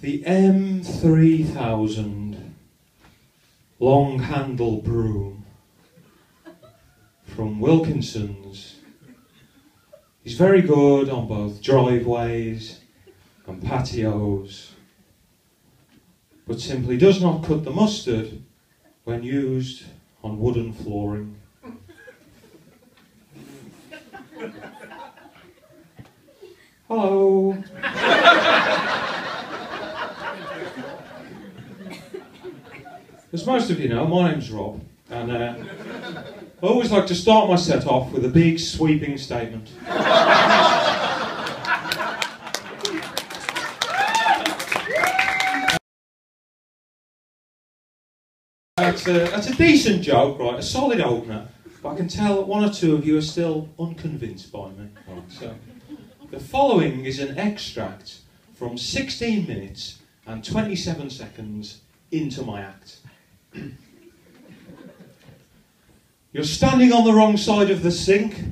The M3000 long handle broom from Wilkinson's is very good on both driveways and patios, but simply does not cut the mustard when used on wooden flooring. Hello. As most of you know, my name's Rob, and I always like to start my set off with a big sweeping statement. That's a decent joke, right? A solid opener, but I can tell that one or two of you are still unconvinced by me. Right, so, the following is an extract from 16 minutes and 27 seconds into my act. You're standing on the wrong side of the sink.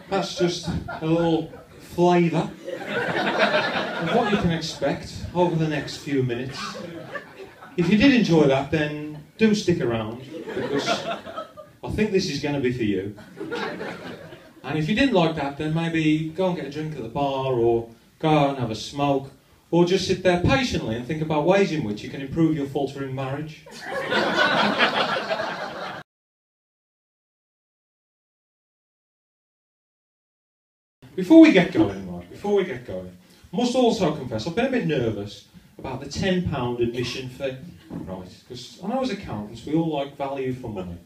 That's just a little flavour of what you can expect over the next few minutes. If you did enjoy that, then do stick around, because I think this is going to be for you. And if you didn't like that, then maybe go and get a drink at the bar, or go out and have a smoke, or just sit there patiently and think about ways in which you can improve your faltering marriage. Before we get going, I must also confess I've been a bit nervous about the £10 admission fee, right? Because I know as accountants we all like value for money.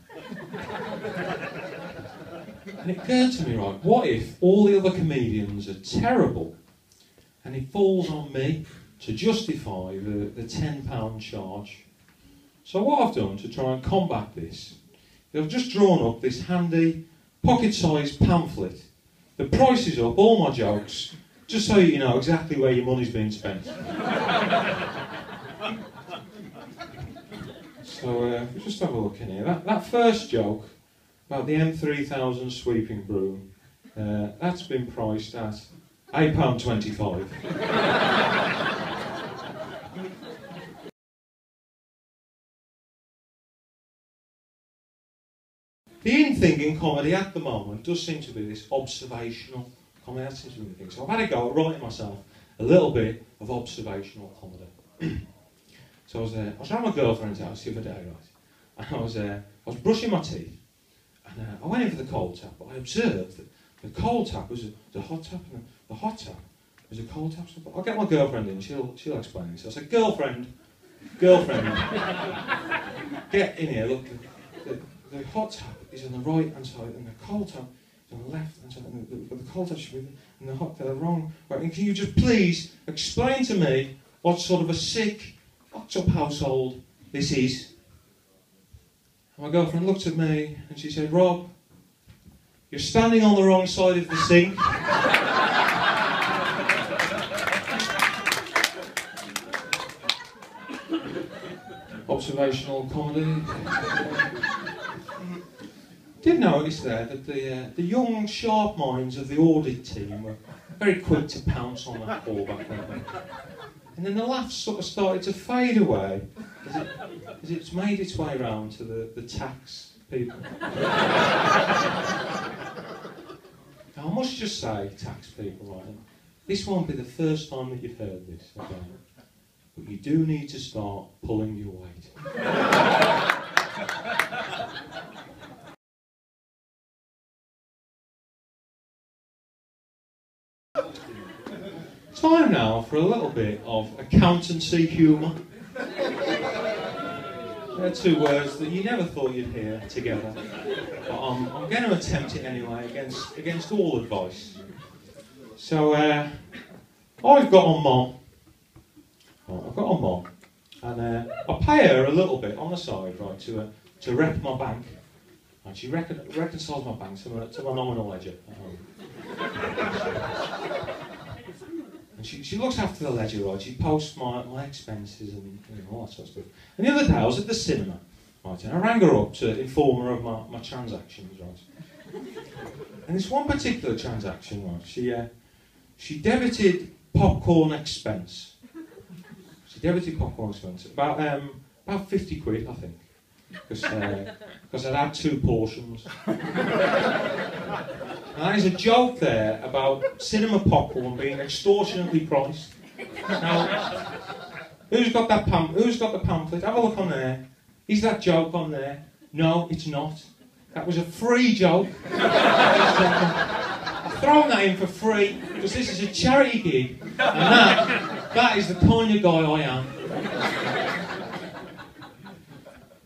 And it occurred to me, right, what if all the other comedians are terrible and it falls on me to justify the £10 charge? So what I've done to try and combat this is I've just drawn up this handy pocket-sized pamphlet that prices up all my jokes, just so you know exactly where your money's being spent. So we'll just have a look in here. That first joke about the M3000 sweeping broom, that's been priced at £8.25. The in-thing in comedy at the moment does seem to be this observational comedy. That seems to be the thing. So I've had a go at writing myself a little bit of observational comedy. So I was around my girlfriend's house the other day, right? And I was brushing my teeth, and I went in for the cold tap, but I observed that the cold tap was a hot tap, and the hot tap was a cold tap. So I'll get my girlfriend in, she'll explain this. So I said, girlfriend, get in here, look, the hot tap is on the right hand side, and the cold tap is on the left hand side, and the cold tap should be in the hot, they're wrong. Right, and can you just please explain to me what sort of a sick, locked up household this is? And my girlfriend looked at me and she said, Rob, you're standing on the wrong side of the sink. Observational comedy. Did notice there that the young, sharp minds of the audit team were very quick to pounce on that ball back there. And then the laughs sort of started to fade away as it's made its way around to the tax people. Now, I must just say, tax people, right, this won't be the first time that you've heard this, okay? But you do need to start pulling your weight. Time now for a little bit of accountancy humour. They're two words that you never thought you'd hear together. But I'm going to attempt it anyway, against all advice. So, I've got on Mom. And I pay her a little bit on the side, right, to rep my bank. And she reconciles my bank to my nominal ledger at home. And she looks after the ledger, right? She posts my expenses and all that sort of stuff. And the other day I was at the cinema, right? And I rang her up to inform her of my transactions, right? And this one particular transaction, right, she debited popcorn expense. She debited popcorn expense, about 50 quid, I think, because I'd had 2 portions. And there's a joke there about cinema popcorn being extortionately priced. Now, who's got the pamphlet? Have a look on there. Is that joke on there? No, it's not. That was a free joke. I've thrown that in for free because this is a charity gig, and that is the kind of guy I am.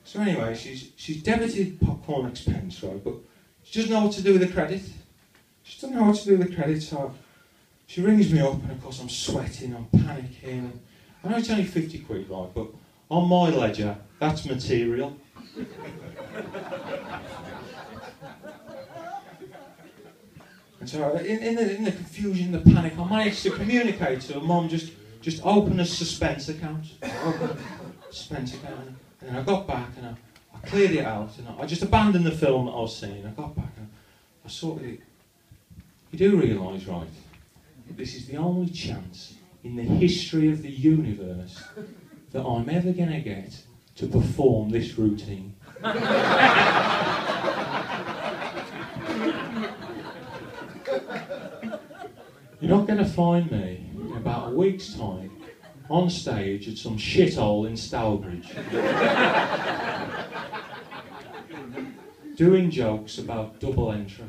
So anyway, she's debited popcorn expense, right? But she doesn't know what to do with the credit. She doesn't know what to do with the credit, so she rings me up, and of course I'm sweating, I'm panicking. I know it's only 50 quid, right? But on my ledger, that's material. And so in the confusion, the panic, I managed to communicate to her mum, just open a suspense account. Open a suspense account. And then I got back and I cleared it out, and I just abandoned the film that I was seeing. I got back and I sorted it. You do realise, right, that this is the only chance in the history of the universe that I'm ever going to get to perform this routine. You're not going to find me in about a week's time on stage at some shithole in Stourbridge doing jokes about double entry.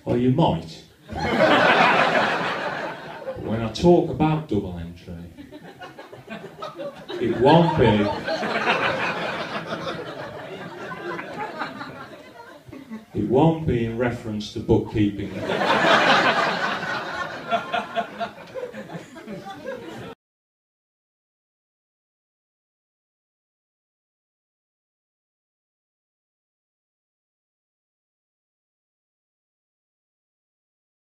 Or you might. But when I talk about double entry, it won't be in reference to bookkeeping.